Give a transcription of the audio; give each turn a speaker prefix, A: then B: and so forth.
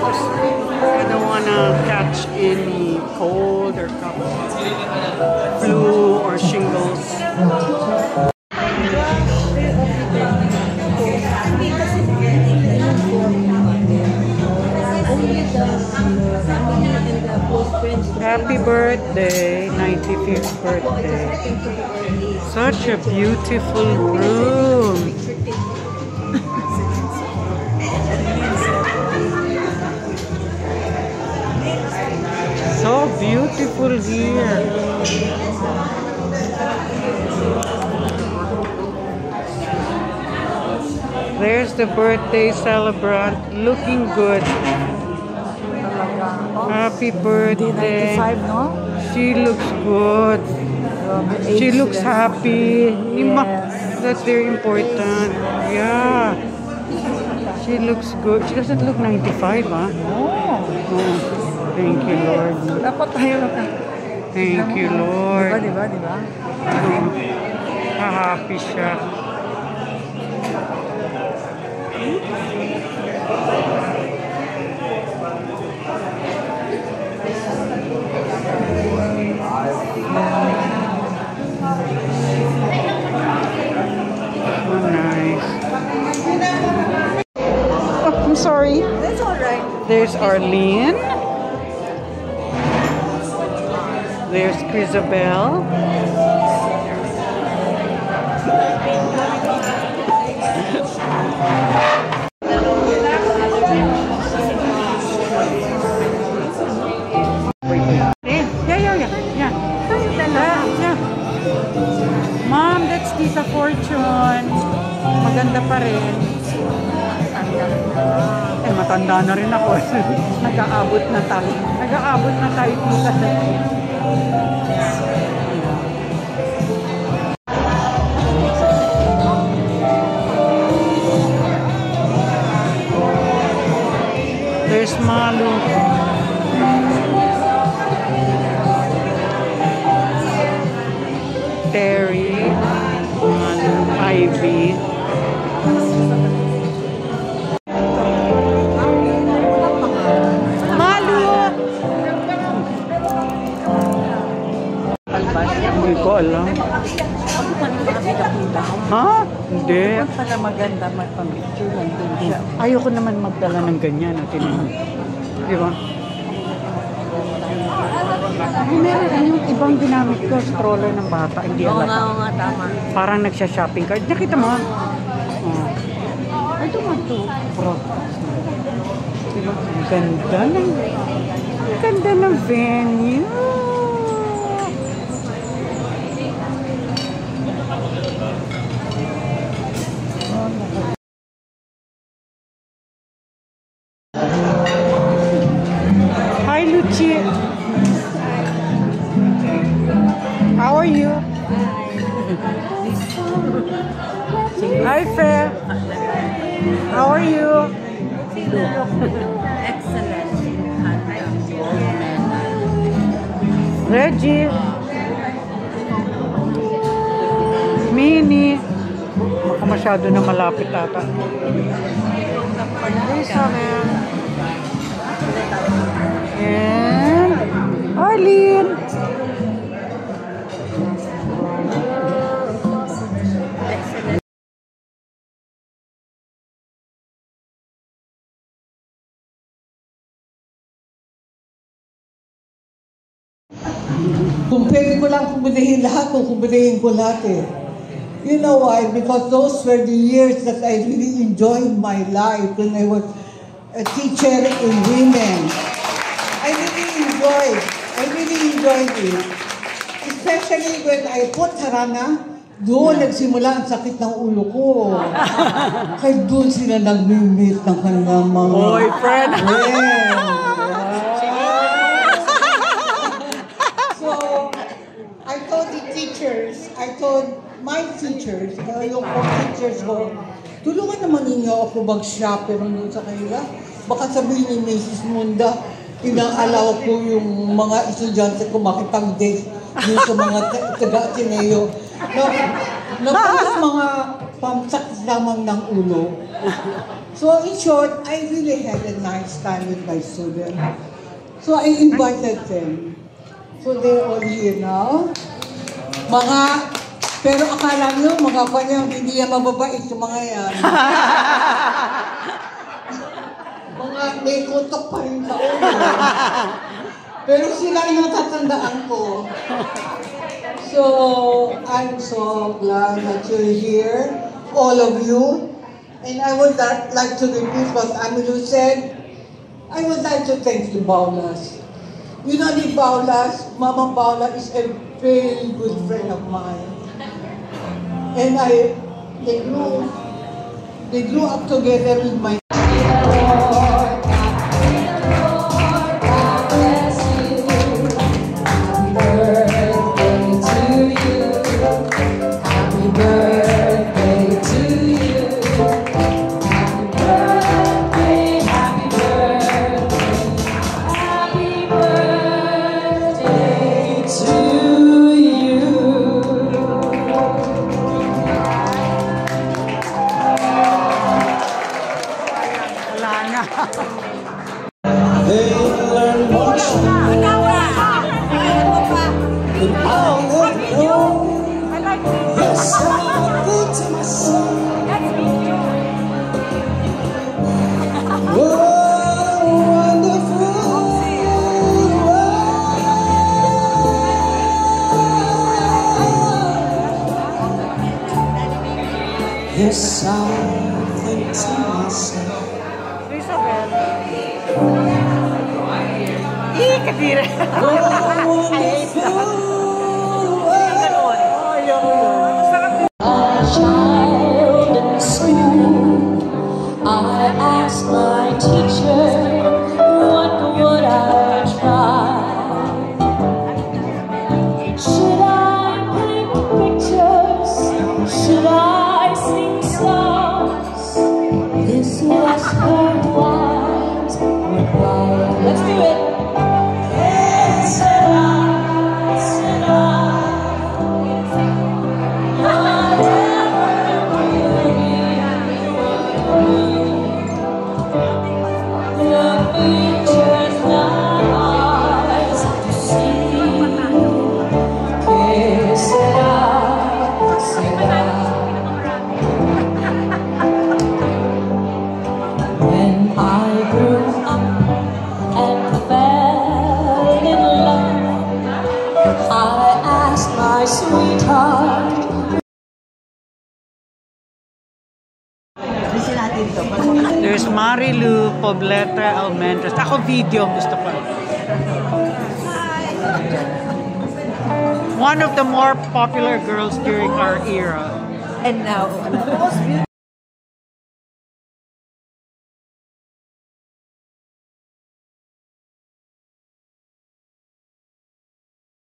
A: I don't wanna catch any cold or flu or shingles. Happy birthday, 95th birthday. Such a beautiful room. So beautiful here. There's the birthday celebrant looking good. Happy birthday.
B: 95, no?
A: She looks good. She looks happy.
B: Yes.
A: That's very important. Yeah. She looks good. She doesn't look 95, huh? Oh. Thank you, Lord.
B: Dapat tayo lang.
A: Thank you, Lord.
B: Diba?
A: Happy siya. Sorry.
B: That's all right.
A: There's Arlene. There's Crisabel. Yeah. Mom, that's Tita Fortune. Maganda pa rin. Matanda na rin ako. Nag-aabot na tayo. Tita. There's Malu. Terry. Malu. Ivy. Hindi ko alam. Ha? Hindi.
B: Huwag pala maganda magpapicture lang din siya.
A: Ayoko naman magdala ng ganyan. Di ba? Yung ibang ginamit ko, stroller ng bata. Hindi
B: Oo
A: halata.
B: nga, tama.
A: Parang nagsha-shopping cart. Nakita mo? Oh. I don't want to. Diba? Ganda ng venue. Hi, Luchi. How are you? Hi, Fair. How are you?
B: Excellent.
A: Reggie. Minnie. Baka masyado na malapit ata. Lisa, man. And Arlene.
C: Kung pwede ko lang kumbulahin lahat, kumbulahin ko lahat eh. You know why? Because those were the years that I really enjoyed my life when I was a teacher in women. I really enjoyed it. Especially when I put harana, doon nagsimula ang sakit ng ulo ko. Kaya doon sila nag-meet ng kanilang mga
A: boyfriend.
C: So, I told the teachers, my teachers, yung teachers ko, tulungan naman ninyo ako mag-chaperone doon sa kanila. Baka sabihin ni Mrs. Munda, inaalaw ko yung mga estudyante ko makipag-date dun sa mga taga-Ateneo. No, Napagod mga pamsakit lamang ng ulo. So in short, I really had a nice time with my students. So I invited them. So they're all here now. Pero akala nyo, mga kanya, hindi yan mababait yung mga yan. Mga may kutok pa rin sa ulo. Pero sila yung natatandaan ko. So, I'm so glad that you're here, all of you. And I would like to repeat what Amilu said. I would like to thank the Baulas. You know the Baulas, Mama Baula is a very good friend of mine. And they grew up together with my
D: They learn much more than I would know. Yes, I think to myself, what a wonderful world. Yes, I think to myself.
E: Child in school, I asked my teacher, what would I try? Should I paint pictures? Should I sing songs? This was her wise reply. Let's do it. When I grew up and fell in love, I asked my sweetheart.
A: There's Marilu Poblete Almendras. Ako video gusto ko. One of the more popular girls during our era.
B: And now,